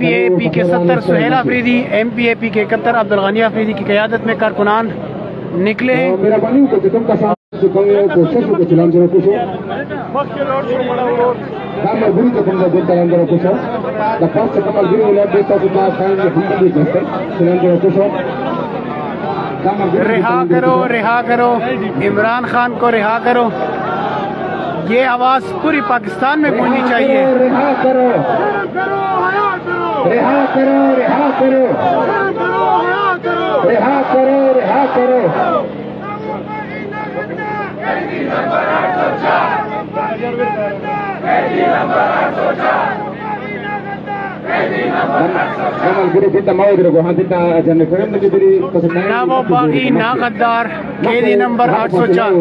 پی اے پی کے 70 Sohail Afridi, M P اے پی کے 71 عبدالغنی آفریدی کی قیادت میں کارکنان نکلے ہیں۔ رہا کرو رہا کرو، عمران خان کو رہا کرو، یہ آواز پوری پاکستان میں گونجنی چاہیے۔ رہا کرو رہا کرو رہا کرو رہا کرو رہا کرو۔ نہ وہ باغی نہ غدار، قیدی نمبر 804۔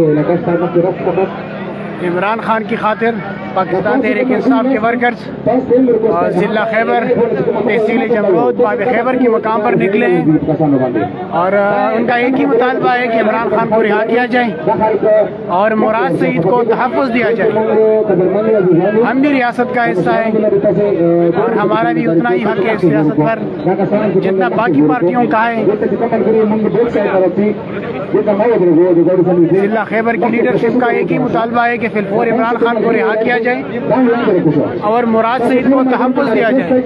عمران خان کی خاطر پاکستان تحریک انصاف کے ورکرز ضلع خیبر، تحصیل جمرود، باب خیبر کے مقام پر نکلے ہیں اور ان کا ایک ہی مطالبہ ہے کہ عمران خان کو رہا کیا جائے اور مراد سعید کو تحفظ دیا جائے۔ ہم بھی ریاست کا حصہ ہیں اور ہمارا بھی اتنا ہی حق ہے اس ریاست پر جتنا باقی پارٹیوں کا ہے۔ ضلع خیبر کی لیڈرشپ کا ایک ہی مطالبہ ہے کہ فی الفور عمران خان کو رہا کیا جائے اور مراد سعید کو تحفظ دیا جائے۔